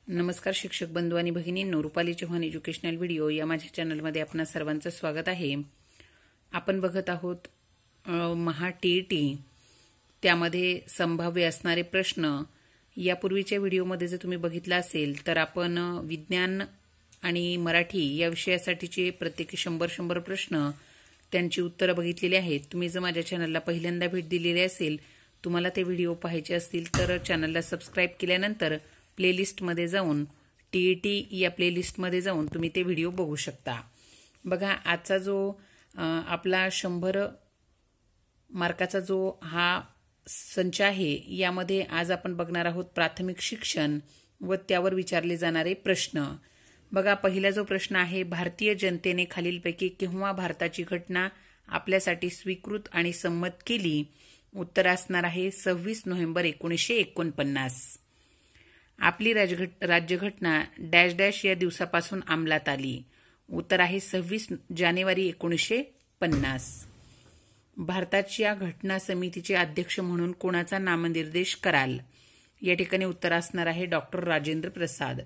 नमस्कार शिक्षक बंधू आणि भगिनींनो, रुपाली चव्हाण एज्युकेशनल व्हिडिओ या माझ्या चॅनलमध्ये आपणा सर्वांचं स्वागत आहे। आपण बघत आहोत महा टीईटी त्यामध्ये संभाव्य असणारे प्रश्न। यापूर्वीच्या व्हिडिओमध्ये जर तुम्ही बघितला असेल तर आपण विज्ञान आणि मराठी या विषयासाठीचे प्रत्येकी 100 प्रश्न त्यांची उत्तरे बघितलेली आहेत। तुम्ही जर माझ्या चॅनलला पहिल्यांदा भेट दिलेली असेल, तुम्हाला ते व्हिडिओ पाहायचे असतील तर चॅनलला सबस्क्राइब केल्यानंतर प्लेलिस्ट मध्ये जाऊन टीईटी या प्लेलिस्ट मध्ये जाऊन तुम्ही ते व्हिडिओ बघू शकता। बघा, आजचा जो आपला 100 मार्काचा जो हा संच आहे, यामध्ये आज आपण बघणार आहोत प्राथमिक शिक्षण व त्यावर विचारले जाणारे प्रश्न। बघा, पहिला जो प्रश्न आहे, भारतीय जनतेने खालीलपैकी केव्हा भारताची घटना आपल्यासाठी स्वीकृत आणि संमत केली? उत्तर असणार आहे 26 नोव्हेंबर 1949। आपली राज्यघटना डॅश डॅश या दिवसापासून अंमलात आली? उत्तर आहे 26 जानेवारी 1950। भारताच्या घटना समितीचे अध्यक्ष म्हणून कोणाचा नामनिर्देश कराल? या ठिकाणी उत्तर असणार आहे डॉक्टर राजेंद्र प्रसाद।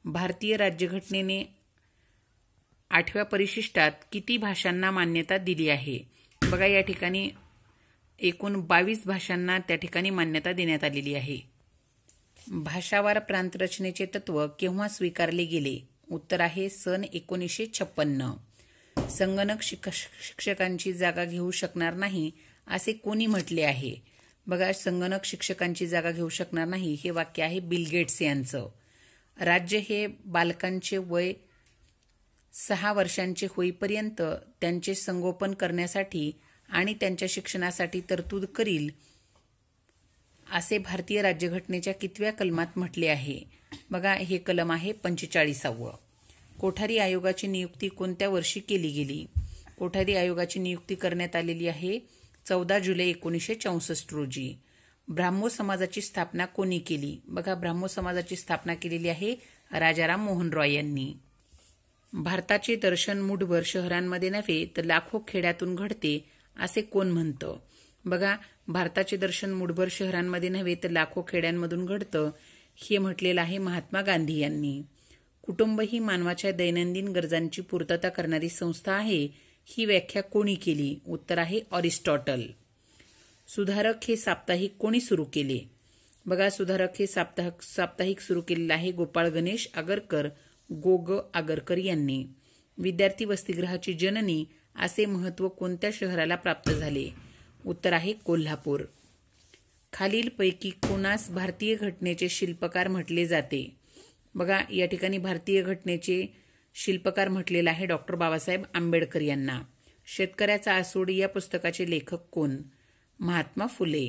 भारतीय राज्यघटनेने 8व्या परिशिष्टात किती भाषांना मान्यता दिली आहे? बघा, या ठिकाणी एकूण 22 भाषांना त्या ठिकाणी मान्यता देण्यात आलेली आहे। भाषावार प्रांत रचनेचे तत्व केव्हा स्वीकारले गेले? उत्तर आहे सन 1956। संगणक शिक्षकांची जागा घेऊ शकणार नाही असे कोणी म्हटले आहे? बघा, संगणक शिक्षकांची जागा घेऊ शकणार नाही हे वाक्य आहे बिल गेट्स यांचं। राज्य हे बालकांचे वय 6 वर्षांचे होईपर्यंत त्यांचे संगोपन करण्यासाठी आणि त्यांच्या शिक्षणासाठी तरतूद करील असे भारतीय राज्यघटनेच्या कितव्या कलमात म्हटले आहे? बघा, हे कलम आहे 45वं। कोठारी आयोगाची नियुक्ती कोणत्या वर्षी केली गेली? कोठारी आयोगाची नियुक्ती करण्यात आलेली आहे 14 जुलै 1964 रोजी। ब्राह्मो समाजाची स्थापना कोणी केली? बघा, ब्राह्मो समाजाची स्थापना केलेली आहे राजाराम मोहन रॉय यांनी। भारताचे दर्शन मुठभर शहरांमध्ये नव्हे तर लाखो खेड्यातून घडते असे कोण म्हणतं? बघा, भारताचे दर्शन मुठभर शहरांमध्ये नव्हे तर लाखो खेड्यांमधून घडतं हे म्हटलेलं आहे महात्मा गांधी यांनी। कुटुंब ही मानवाच्या दैनंदिन गरजांची पूर्तता करणारी संस्था आहे ही व्याख्या कोणी केली? उत्तर आहे अरिस्टॉटल। सुधारक हे साप्ताहिक कोणी सुरू केले? बघा, सुधारक हे साप्ताहिक सुरू केलेलं आहे गोपाळ गणेश आगरकर, गो. आगरकर यांनी। विद्यार्थी वसतिगृहाची जननी असे महत्त्व कोणत्या शहराला प्राप्त झाले? उत्तर आहे कोल्हापूर। खालीलपैकी कोणास भारतीय घटनेचे शिल्पकार म्हटले जाते? बघा, या ठिकाणी भारतीय घटनेचे शिल्पकार म्हटलेलं आहे डॉक्टर बाबासाहेब आंबेडकर यांना। शेतकऱ्याचा आसूड या पुस्तकाचे लेखक कोण? महात्मा फुले।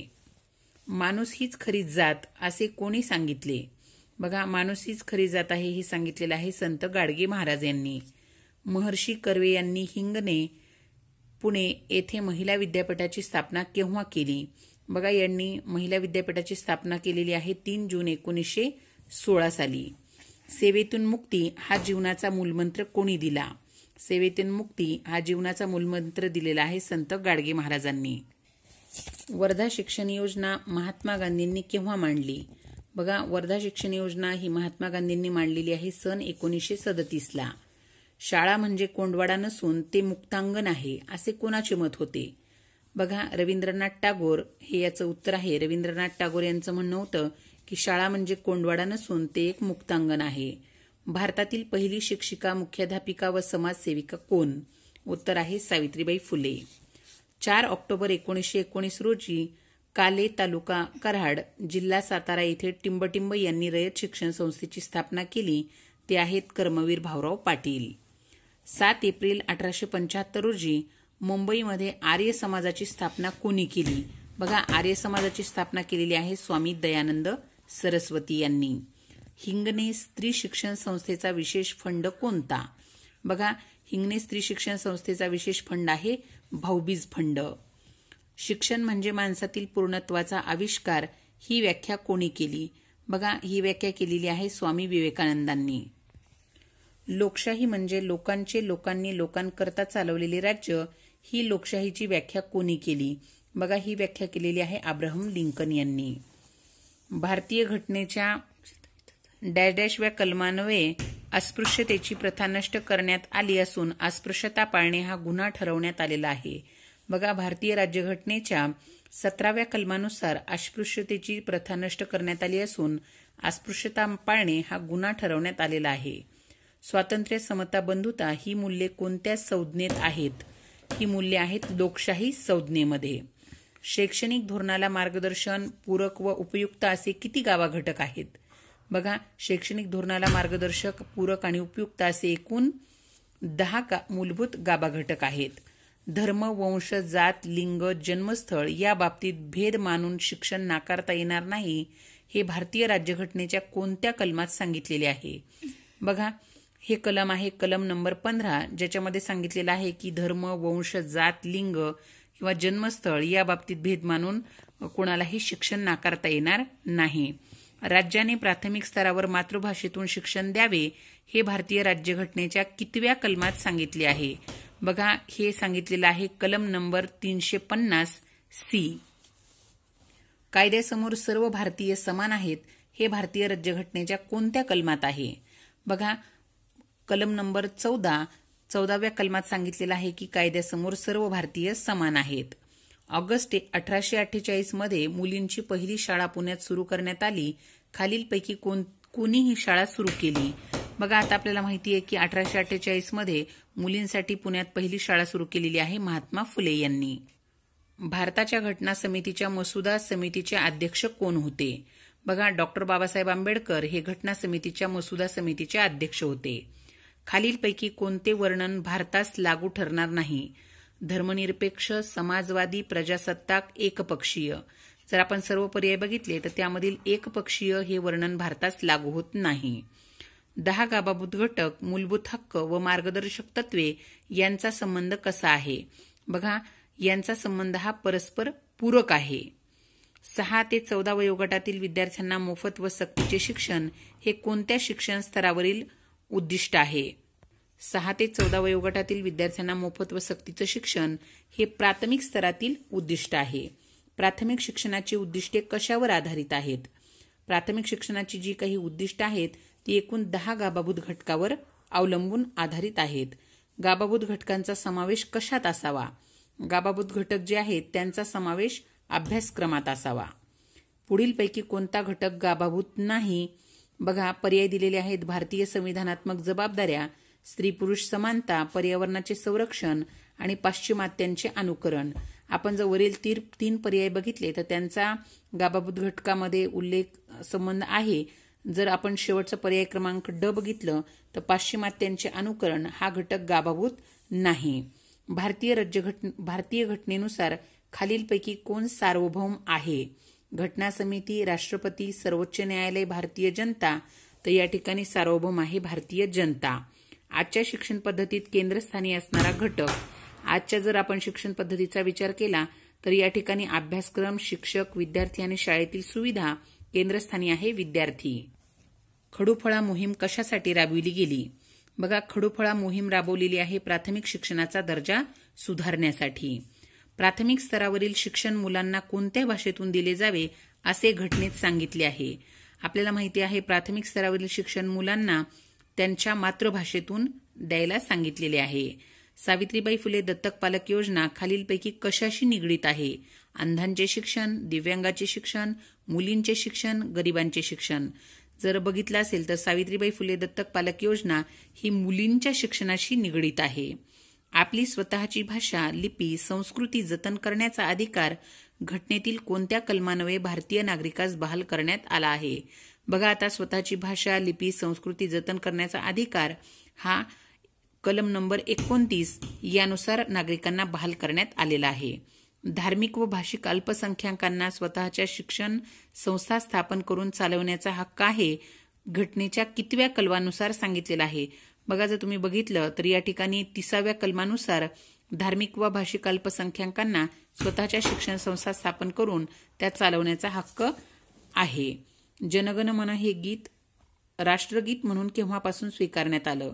माणूस हीच खरी जात असे कोणी सांगितले? बघा, माणूस हीच खरी जात आहे हे सांगितलेलं आहे संत गाडगे महाराज यांनी। महर्षी कर्वे यांनी हिंगणे पुणे येथे महिला विद्यापीठाची स्थापना केव्हा केली? बघा, यांनी महिला विद्यापीठाची स्थापना केलेली आहे 3 जून 1916 साली। सेवेतून मुक्ती हा जीवनाचा मूलमंत्र कोणी दिला? सेवेतून मुक्ती हा जीवनाचा मूलमंत्र दिलेला आहे संत गाडगे महाराजांनी। वर्धा शिक्षण योजना महात्मा गांधींनी केव्हा मांडली? बघा, वर्धा शिक्षण योजना ही महात्मा गांधींनी मांडलेली आहे सन 1937ला। शाळा म्हणजे कोंडवाडा नसून ते मुक्तांगण आहे असे कोणाचे मत होते? बघा, रवींद्रनाथ टागोर हे याचं उत्तर आहे। रवींद्रनाथ टागोर यांचं म्हणणं होतं की शाळा म्हणजे कोंडवाडा नसून ते एक मुक्तांगण आहे। भारतातील पहिली शिक्षिका, मुख्याध्यापिका व समाजसेविका कोण? उत्तर आहे सावित्रीबाई फुले। 4 ऑक्टोबर 1919 रोजी काले, तालुका कराड, जिल्हा सातारा येथे टिंबटिंब यांनी रयत शिक्षण संस्थेची स्थापना केली। ते आहेत कर्मवीर भाऊराव पाटील। 7 एप्रिल 1875 रोजी मुंबईमध्ये आर्य समाजाची स्थापना कोणी केली? बघा, आर्य समाजाची स्थापना केलेली आहे स्वामी दयानंद सरस्वती यांनी। हिंगणे स्त्री शिक्षण संस्थेचा विशेष फंड कोणता? बघा, हिंगणे स्त्री शिक्षण संस्थेचा विशेष फंड आहे भाऊबीज फंड। शिक्षण म्हणजे माणसातील पूर्णत्वाचा आविष्कार ही व्याख्या कोणी केली? बघा, ही व्याख्या केलेली आहे स्वामी विवेकानंदांनी। लोकशाही म्हणजे लोकांचे लोकांनी लोकांकरता चालवलेले राज्य ही लोकशाहीची व्याख्या कोणी केली? बघा, ही व्याख्या केलेली आहे अब्राहम लिंकन यांनी। भारतीय घटनेच्या डॅश डॅश व्या कलमान्वये अस्पृश्यतेची प्रथा नष्ट करण्यात आली असून अस्पृश्यता पाळणे हा गुन्हा ठरवण्यात आलेला आहे. बघा, भारतीय राज्यघटनेच्या 17व्या कलमानुसार अस्पृश्यतेची प्रथा नष्ट करण्यात आली असून अस्पृश्यता पाळणे हा गुन्हा ठरवण्यात आलेला आहे. स्वातंत्र्य, समता, बंधुता ही मूल्ये कोणत्या संज्ञेत आहेत? ही मूल्ये आहेत लोकशाही संज्ञेमध्ये. शैक्षणिक धोरणाला मार्गदर्शन, पूरक व उपयुक्त असे किती गाभा-घटक आहेत? बघा, शैक्षणिक धोरणाला मार्गदर्शक, पूरक आणि उपयुक्त असे एकूण 10 मूलभूत गाभा-घटक आहेत. धर्म, वंश, जात, लिंग, जन्मस्थळ या बाबतीत भेद मानून शिक्षण नाकारता येणार नाही हे भारतीय राज्यघटनेच्या कोणत्या कलमात सांगितलेले आहे? बघा, हे कलम आहे कलम नंबर 15, ज्याच्यामध्ये सांगितलेलं आहे की धर्म, वंश, जात, लिंग किंवा जन्मस्थळ या बाबतीत भेद मानून कोणालाही शिक्षण नाकारता येणार नाही. राज्याने प्राथमिक स्तरावर मातृभाषेतून शिक्षण द्यावे हे भारतीय राज्यघटनेच्या कितव्या कलमात सांगितले आहे? बघा, हे सांगितलेलं आहे कलम नंबर 350C. कायद्यासमोर सर्व भारतीय समान आहेत हे भारतीय राज्यघटनेच्या कोणत्या कलमात आहे? बघा, कलम नंबर 14व्या कलमात सांगितलेलं आहे की कायद्यासमोर सर्व भारतीय समान आहेत. ऑगस्ट 1848 मध्ये मुलींची पहिली शाळा पुण्यात सुरू करण्यात आली. खालीलपैकी कोणी ही शाळा सुरू केली? बघा, आता आपल्याला माहिती आहे की 1848 मध्ये मुलींसाठी पुण्यात पहिली शाळा सुरू केलेली आहे महात्मा फुले यांनी. भारताच्या घटना समितीच्या मसुदा समितीचे अध्यक्ष कोण होते? बघा, डॉक्टर बाबासाहेब आंबेडकर हे घटना समितीच्या मसुदा समितीचे अध्यक्ष होते. खालीलपैकी कोणते वर्णन भारतास लागू ठरणार नाही? धर्मनिरपेक्ष, समाजवादी, प्रजासत्ताक, एकपक्षीय. जर आपण सर्व पर्याय बघितले तर त्यामधील एकपक्षीय हे वर्णन भारतास लागू होत नाही. 10 गाभाभूत घटक, मूलभूत हक्क व मार्गदर्शक तत्वे यांचा संबंध कसा आहे? बघा, यांचा संबंध हा परस्पर पूरक आहे. 6 ते 14 वयोगटातील विद्यार्थ्यांना मोफत व सक्तीचे शिक्षण हे कोणत्या शिक्षण स्तरावरील उद्दिष्ट आहे? 6 ते 14 वयोगटातील विद्यार्थ्यांना मोफत व सक्तीचे शिक्षण हे प्राथमिक स्तरातील उद्दिष्ट आहे. प्राथमिक शिक्षणाची उद्दिष्टे कशावर आधारित आहेत? प्राथमिक शिक्षणाची जी काही उद्दिष्ट आहेत ती एकूण 10 गाभाभूत घटकावर अवलंबून आधारित आहेत. गाभाभूत घटकांचा समावेश कशात असावा? गाभाभूत घटक जे आहेत त्यांचा समावेश अभ्यासक्रमात असावा. पुढीलपैकी कोणता घटक गाभाभूत नाही? बघा, पर्याय दिलेले आहेत भारतीय संविधानात्मक जबाबदाऱ्या, स्त्री पुरुष समानता, पर्यावरणाचे संरक्षण आणि पाश्चिमात्यांचे अनुकरण. आपण जर वरील 3 पर्याय बघितले तर त्यांचा गाभाभूत घटकामध्ये उल्लेख संबंध आहे. जर आपण शेवटचा पर्याय क्रमांक ड बघितलं तर पाश्चिमात्यांचे अनुकरण हा घटक गाभाभूत नाही. भारतीय घटनेनुसार खालीलपैकी कोण सार्वभौम आहे? घटना समिती, राष्ट्रपती, सर्वोच्च न्यायालय, भारतीय जनता. तर या ठिकाणी सार्वभौम आहे भारतीय जनता. आजच्या शिक्षण पद्धतीत केंद्रस्थानी असणारा घटक. आजच्या जर आपण शिक्षण पद्धतीचा विचार केला तर या ठिकाणी अभ्यासक्रम, शिक्षक, विद्यार्थी आणि शाळेतील सुविधा केंद्रस्थानी आहे विद्यार्थी. खडूफळा मोहीम कशासाठी राबविली गेली? बघा, खडूफळा मोहीम राबवलेली आहे प्राथमिक शिक्षणाचा दर्जा सुधारण्यासाठी. प्राथमिक स्तरावरील शिक्षण मुलांना कोणत्या भाषेतून दिले जावे असे घटनेत सांगितले आहे? आपल्याला माहिती आहे प्राथमिक स्तरावरील शिक्षण मुलांना त्यांच्या मातृभाषेतून द्यायला सांगितलेले आहे. सावित्रीबाई फुले दत्तक पालक योजना खालीलपैकी कशाशी निगडीत आहे? अंधांचे शिक्षण, दिव्यांगाचे शिक्षण, मुलींचे शिक्षण, गरिबांचे शिक्षण. जर बघितलं असेल तर सावित्रीबाई फुले दत्तक पालक योजना ही मुलींच्या शिक्षणाशी निगडीत आहे. आपली स्वतःची भाषा, लिपी, संस्कृती जतन करण्याचा अधिकार घटनेतील कोणत्या कलमान्वये भारतीय नागरिकास बहाल करण्यात आला आहे? बघा, आता स्वतःची भाषा, लिपी, संस्कृती जतन करण्याचा अधिकार हा कलम नंबर 29 यानुसार नागरिकांना बहाल करण्यात आलेला आहे. धार्मिक व भाषिक अल्पसंख्याकांना स्वतःच्या शिक्षण संस्था स्थापन करून चालवण्याचा हक्क आहे घटनेच्या कितव्या कलमानुसार सांगितलेला आहे? बघा, जर तुम्ही बघितलं तर या ठिकाणी 30व्या कलमानुसार धार्मिक व भाषिक अल्पसंख्याकांना स्वतःच्या शिक्षण संस्था स्थापन करून त्या चालवण्याचा हक्क आहे. जनगण मन हे गीत राष्ट्रगीत म्हणून केव्हापासून स्वीकारण्यात आलं?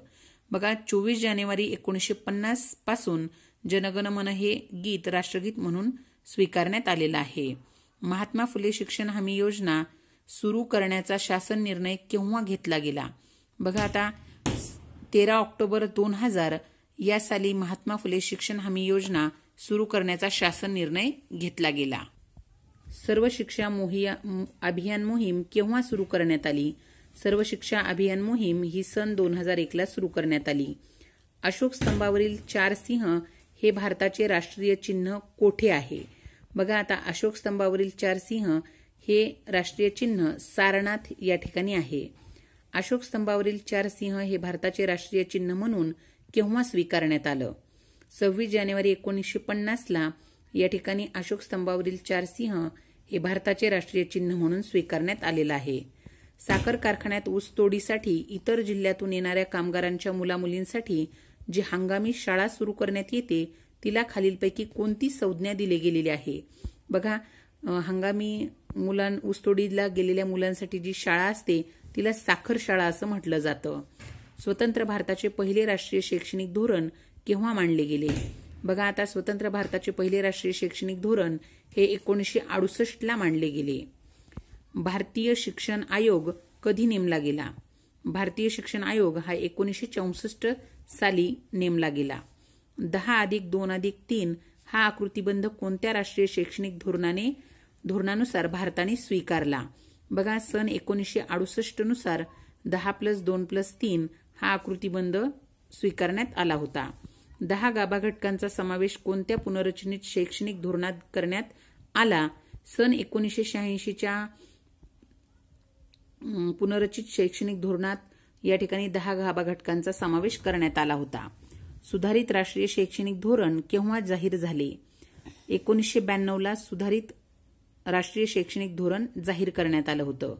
बघा, 24 जानेवारी 1950 पासून जनगण मन हे गीत राष्ट्रगीत म्हणून स्वीकारण्यात आलेलं आहे. महात्मा फुले शिक्षण हमी योजना सुरू करण्याचा शासन निर्णय केव्हा घेतला गेला? बघा आता 13 ऑक्टोबर 2000 या साली महात्मा फुले शिक्षण हमी योजना सुरू करण्याचा शासन निर्णय घेतला गेला. सर्व शिक्षा अभियान मोहीम केव्हा सुरू करण्यात आली? सर्व शिक्षा अभियान मोहीम ही सन 2001 सुरू करण्यात आली. अशोक स्तंभावरील 4 सिंह हे भारताचे राष्ट्रीय चिन्ह कोठे आहे? बघा आता अशोक स्तंभावरील 4 सिंह हे राष्ट्रीय चिन्ह सारनाथ या ठिकाणी आहे. अशोक स्तंभावरील 4 सिंह हे भारताचे राष्ट्रीय चिन्ह म्हणून केव्हा स्वीकारण्यात आलं? 26 जानेवारी 1950 या ठिकाणी अशोक स्तंभावरील 4 सिंह हे भारताचे राष्ट्रीय चिन्ह म्हणून स्वीकारण्यात आलेलं आहे. साखर कारखान्यात ऊसतोडीसाठी इतर जिल्ह्यातून येणाऱ्या कामगारांच्या मुलामुलींसाठी जी हंगामी शाळा सुरू करण्यात येते तिला खालीलपैकी कोणती संज्ञा दिली गेलेली आहे? बघा हंगामी ऊसतोडीला गेलेल्या मुलांसाठी जी शाळा असते तिला साखर शाळा असं म्हटलं जातं. स्वतंत्र भारताचे पहिले राष्ट्रीय शैक्षणिक धोरण केव्हा मांडले गेले? बघा आता स्वतंत्र भारताचे पहिले राष्ट्रीय शैक्षणिक धोरण हे 1968 मांडले गेले. भारतीय शिक्षण आयोग कधी नेमला गेला? भारतीय शिक्षण आयोग हा 1964 साली नेमला गेला. 10+2+3 हा आकृतिबंध कोणत्या राष्ट्रीय शैक्षणिक धोरणानुसार भारताने स्वीकारला? बघा सन 1968 नुसार 10+2+3 हा आकृतिबंध स्वीकारण्यात आला होता. 10 गाभा घटकांचा समावेश कोणत्या पुनर्रचित शैक्षणिक धोरणात करण्यात आला? सन 1986च्या पुनर्रचित शैक्षणिक धोरणात या ठिकाणी 10 गाभा घटकांचा समावेश करण्यात आला होता. सुधारित राष्ट्रीय शैक्षणिक धोरण केव्हा जाहीर झाले? 1992 सुधारित राष्ट्रीय शैक्षणिक धोरण जाहीर करण्यात आलं होतं.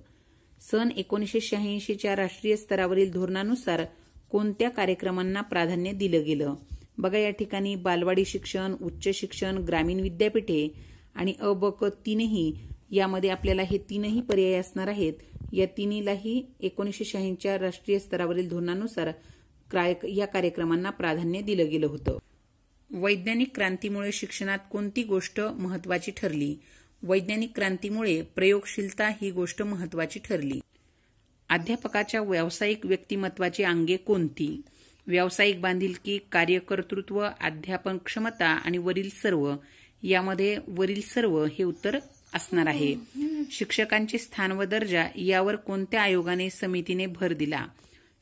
सन 1986च्या राष्ट्रीय स्तरावरील धोरणानुसार कोणत्या कार्यक्रमांना प्राधान्य दिलं गेलं? बघा या ठिकाणी बालवाडी शिक्षण, उच्च शिक्षण, ग्रामीण विद्यापीठे आणि अ, ब, क तीनही यामध्ये आपल्याला हे तीनही पर्याय असणार आहेत. या तिन्हीलाही 1986च्या राष्ट्रीय स्तरावरील धोरणानुसार या कार्यक्रमांना प्राधान्य दिलं गेलं होतं. वैज्ञानिक क्रांतीमुळे शिक्षणात कोणती गोष्ट महत्वाची ठरली? वैज्ञानिक क्रांतीमुळे प्रयोगशीलता ही गोष्ट महत्वाची ठरली. अध्यापकाच्या व्यावसायिक व्यक्तिमत्वाची अंगे कोणती? व्यावसायिक बांधिलकी, कार्यकर्तृत्व, अध्यापन क्षमता आणि वरील सर्व. यामध्ये वरील सर्व हे उत्तर असणार आहे. शिक्षकांचे स्थान व दर्जा यावर कोणत्या आयोगाने समितीने भर दिला?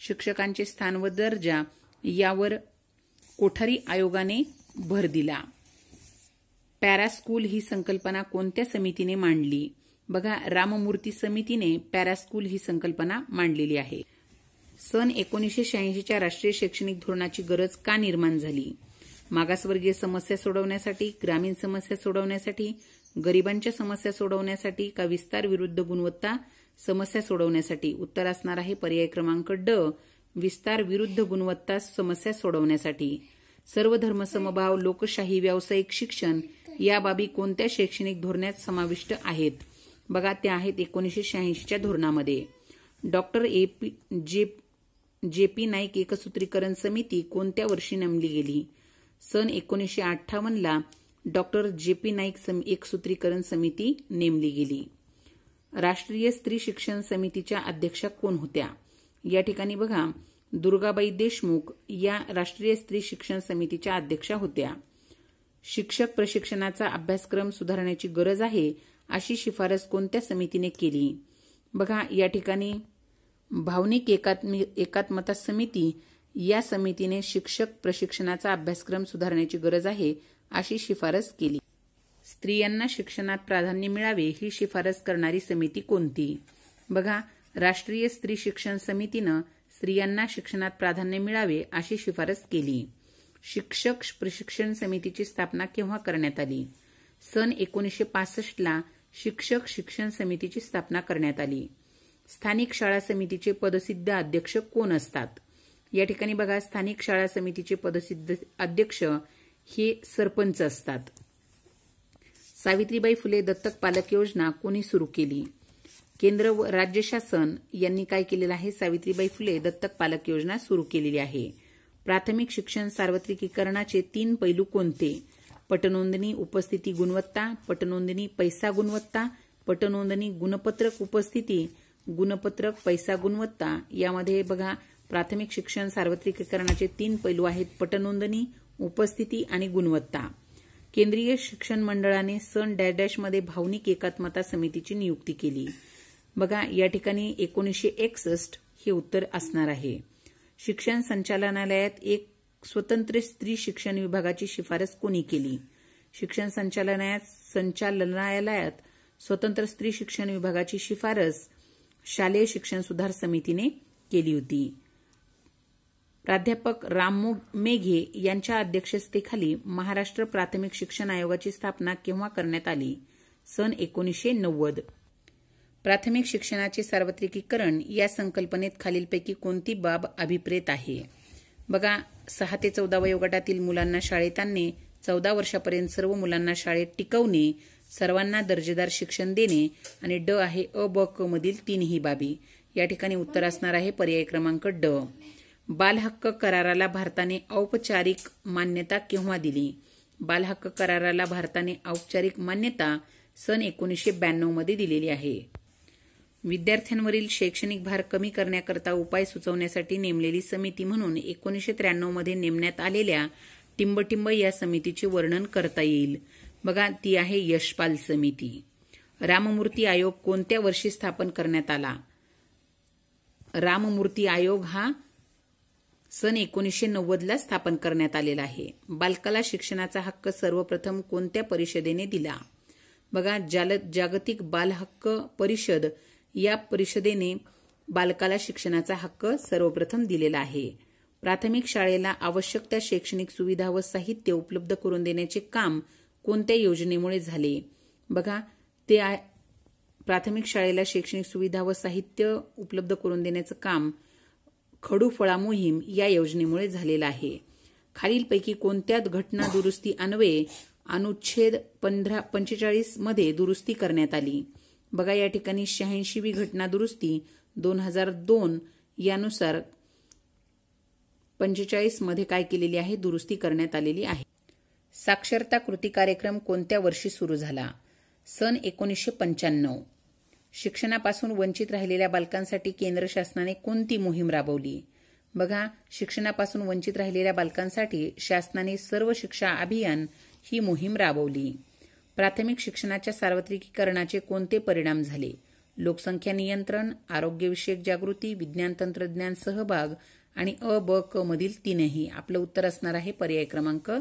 शिक्षकांचे स्थान व दर्जा यावर कोठारी आयोगाने भर दिला. पॅरास्कूल ही संकल्पना कोणत्या समितीने मांडली? बघा राममूर्ती समितीने पॅरास्कूल ही संकल्पना मांडलेली आहे. सन 1986च्या राष्ट्रीय शैक्षणिक धोरणाची गरज का निर्माण झाली? मागासवर्गीय समस्या सोडवण्यासाठी, ग्रामीण समस्या सोडवण्यासाठी, गरिबांच्या समस्या सोडवण्यासाठी का विस्तार विरुद्ध गुणवत्ता समस्या सोडवण्यासाठी? उत्तर असणार आहे पर्याय क्रमांक ड, विस्तार विरुद्ध गुणवत्ता समस्या सोडवण्यासाठी. सर्व धर्मसमभाव, लोकशाही, व्यावसायिक शिक्षण या बाबी कोणत्या शैक्षणिक धोरणात समाविष्ट आहेत? बघा त्या आहेत 1986च्या धोरणामध्ये. डॉक्टर जे पी नाईक एकसूत्रीकरण समिती कोणत्या वर्षी नेमली गेली? सन 1958 डॉक्टर जे पी नाईक एकसूत्रीकरण समिती नेमली गेली. राष्ट्रीय स्त्री शिक्षण समितीच्या अध्यक्षा कोण होत्या? या ठिकाणी बघा दुर्गाबाई देशमुख या राष्ट्रीय स्त्री शिक्षण समितीच्या अध्यक्षा होत्या. शिक्षक प्रशिक्षणाचा अभ्यासक्रम सुधारण्याची गरज आहे अशी शिफारस कोणत्या समितीने केली? बघा या ठिकाणी भावनिक एकात्मता समिती या समितीने शिक्षक प्रशिक्षणाचा अभ्यासक्रम सुधारण्याची गरज आहे अशी शिफारस केली. स्त्रियांना शिक्षणात प्राधान्य मिळावे ही शिफारस करणारी समिती कोणती? बघा राष्ट्रीय स्त्री शिक्षण समितीनं स्त्रियांना शिक्षणात प्राधान्य मिळावे अशी शिफारस केली. शिक्षक प्रशिक्षण समितीची स्थापना केव्हा करण्यात आली? सन 1965 शिक्षक शिक्षण समितीची स्थापना करण्यात आली. स्थानिक शाळा समितीचे पदसिद्ध अध्यक्ष कोण असतात? या ठिकाणी बघा स्थानिक शाळा समितीचे पदसिद्ध अध्यक्ष हे सरपंच असतात. सावित्रीबाई फुले दत्तक पालक योजना कोणी सुरू केली? केंद्र व राज्य शासन यांनी काय केलेलं आहे? सावित्रीबाई फुले दत्तक पालक योजना सुरू केलेली आहे. प्राथमिक शिक्षण सार्वत्रिकीकरणाचे 3 पैलू कोणते? पटनोंदणी उपस्थिती गुणवत्ता, पटनोंदणी पैसा गुणवत्ता, पटनोंदणी, गुणपत्रक, उपस्थिती, गुणपत्रक, पैसा, गुणवत्ता यामध्ये बघा प्राथमिक शिक्षण सार्वत्रिकीकरणाचे 3 पैलू आहेत: पटनोंदणी, उपस्थिती आणि गुणवत्ता. केंद्रीय शिक्षण मंडळाने सन -- मध्ये भावनिक एकात्मता समितीची नियुक्ती केली. बघा या ठिकाणी 1961 हे उत्तर असणार आहे. शिक्षण संचालनालयात एक स्वतंत्र स्त्री शिक्षण विभागाची शिफारस कोणी केली? शिक्षण संचालनालयात स्वतंत्र स्त्री शिक्षण विभागाची शिफारस शालेय शिक्षण सुधार समितीने केली होती. प्राध्यापक राम मेघे यांच्या अध्यक्षतेखाली महाराष्ट्र प्राथमिक शिक्षण आयोगाची स्थापना केव्हा करण्यात आली? सन 1990. प्राथमिक शिक्षणाचे सार्वत्रिकीकरण या संकल्पनेत खालीलपैकी कोणती बाब अभिप्रेत आहे? बघा 6 ते 14 वयोगटातील मुलांना शाळेत आणणे, 14 वर्षापर्यंत सर्व मुलांना शाळेत टिकवणे, सर्वांना दर्जेदार शिक्षण देणे आणि ड आहे अ ब क मधील 3ही बाबी. या ठिकाणी उत्तर असणार आहे पर्याय क्रमांक ड. बालहक्क कराराला भारताने औपचारिक मान्यता केव्हा दिली? बालहक्क कराराला भारताने औपचारिक मान्यता सन 1992 मध्ये दिलेली आहे. विद्यार्थ्यांवरील शैक्षणिक भार कमी करण्याकरता उपाय सुचवण्यासाठी नेमलेली समिती म्हणून 1993 मध्ये नेमण्यात आलेल्या टिंबटिंब या समितीचे वर्णन करता येईल. बघा ती आहे यशपाल समिती. राममूर्ती आयोग कोणत्या वर्षी स्थापन करण्यात आला? राममूर्ती आयोग हा सन 1990 स्थापन करण्यात आलेला आहे. बालकाला शिक्षणाचा हक्क सर्वप्रथम कोणत्या परिषदेने दिला? बघा जागतिक बाल हक्क परिषद या परिषदेने बालकाला शिक्षणाचा हक्क सर्वप्रथम दिलेला आहे. प्राथमिक शाळेला आवश्यक त्या शैक्षणिक सुविधा व साहित्य उपलब्ध करून देण्याचे काम कोणत्या योजनेमुळे झाले? बघा ते प्राथमिक शाळेला शैक्षणिक सुविधा व साहित्य उपलब्ध करून देण्याचं काम खडू फळा मोहीम या योजनेमुळे झालेलं आहे. खालीलपैकी कोणत्या घटना दुरुस्ती अन्वये अनुच्छेद 45 मध्ये दुरुस्ती करण्यात आली? बघा या ठिकाणी 86वी घटना दुरुस्ती 2002 यानुसार 45 मध्ये काय केलेली आहे? दुरुस्ती करण्यात आलेली आहे. साक्षरता कृती कार्यक्रम कोणत्या वर्षी सुरू झाला? सन 1995. शिक्षणापासून वंचित राहिलेल्या बालकांसाठी केंद्र शासनाने कोणती मोहीम राबवली? बघा शिक्षणापासून वंचित राहिलेल्या बालकांसाठी शासनाने सर्व शिक्षा अभियान ही मोहीम राबवली. प्राथमिक शिक्षणाच्या सार्वत्रिकीकरणाचे कोणते परिणाम झाले? लोकसंख्या नियंत्रण, आरोग्यविषयक जागृती, विज्ञान तंत्रज्ञान सहभाग आणि अ ब क मधील 3ही. आपलं उत्तर असणार आहे पर्याय क्रमांक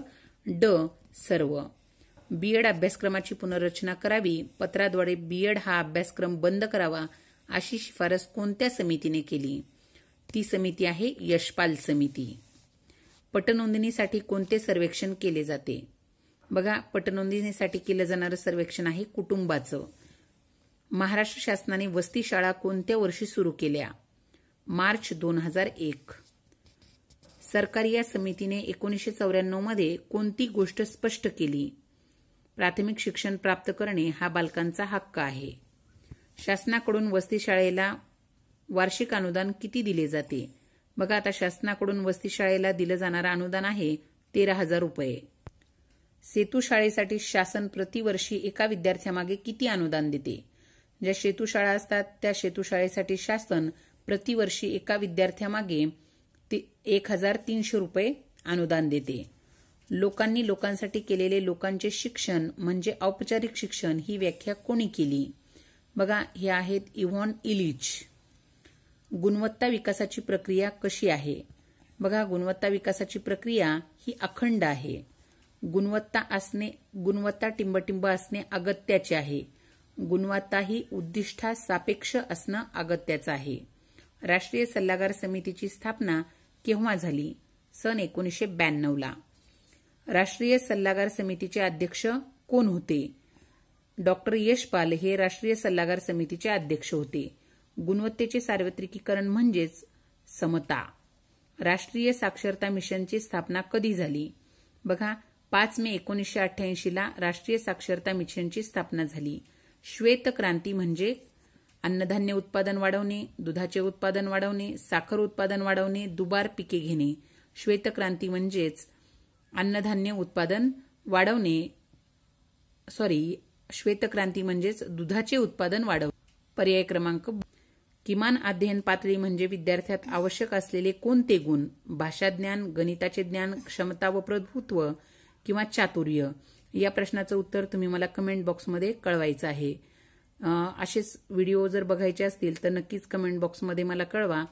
ड सर्व. बीएड अभ्यासक्रमाची पुनर्रचना करावी, पत्राद्वारे बीएड हा अभ्यासक्रम बंद करावा अशी शिफारस कोणत्या समितीने केली? ती समिती आहे यशपाल समिती. पटनोंदणीसाठी कोणते सर्वेक्षण केले जाते? बघा पटनोंदणीसाठी केलं जाणारं सर्वेक्षण आहे कुटुंबाचं. महाराष्ट्र शासनाने वसती शाळा कोणत्या वर्षी सुरू केल्या? मार्च 2001. सरकारी या समितीने 1994 मध्ये कोणती गोष्ट स्पष्ट केली? प्राथमिक शिक्षण प्राप्त करणे हा बालकांचा हक्क आहे. शासनाकडून वसती शाळेला वार्षिक अनुदान किती दिले जाते? बघा आता शासनाकडून वसती शाळेला दिलं जाणारं अनुदान आहे 13,000 रुपये. सेतू शाळेसाठी शासन प्रतिवर्षी एका विद्यार्थ्यामागे किती अनुदान देते? ज्या शेतूशाळा असतात त्या शेतूशाळेसाठी शासन प्रतिवर्षी एका विद्यार्थ्यामागे 1,300 रुपये अनुदान देते. लोकांनी लोकांसाठी केलेले लोकांचे शिक्षण म्हणजे औपचारिक शिक्षण ही व्याख्या कोणी केली? बघा हे आहेत इव्हॉन इलिच. गुणवत्ता विकासाची प्रक्रिया कशी आहे? बघा गुणवत्ता विकासाची प्रक्रिया ही अखंड आहे. गुणवत्ता टिंबटिंब असणे अगत्याचे आहे. गुणवत्ता ही उद्दिष्टा सापेक्ष असणं अगत्याचं आहे. राष्ट्रीय सल्लागार समितीची स्थापना केव्हा झाली? सन 1992. राष्ट्रीय सल्लागार समितीचे अध्यक्ष कोण होते? डॉक्टर यशपाल हे राष्ट्रीय सल्लागार समितीचे अध्यक्ष होते. गुणवत्तेचे सार्वत्रिकीकरण म्हणजेच समता. राष्ट्रीय साक्षरता मिशनची स्थापना कधी झाली? बघा 5 मे 1988 राष्ट्रीय साक्षरता मिशनची स्थापना झाली. श्वेत क्रांती म्हणजे अन्नधान्य उत्पादन वाढवणे, दुधाचे उत्पादन वाढवणे, साखर उत्पादन वाढवणे, दुबार पिके घेणे. श्वेत क्रांती म्हणजेच अन्नधान्य उत्पादन वाढवणे श्वेतक्रांती म्हणजेच दुधाचे उत्पादन वाढव. पर्याय क्रमांक किमान अध्ययन पातळी म्हणजे विद्यार्थ्यात आवश्यक असलेले कोणते गुण? भाषाज्ञान, गणिताचे ज्ञान, क्षमता व प्रभुत्व किंवा चातुर्य. या प्रश्नाचं उत्तर तुम्ही मला कमेंट बॉक्समध्ये कळवायचं आहे. असेच व्हिडिओ जर बघायचे असतील तर नक्कीच कमेंट बॉक्समध्ये मला कळवा.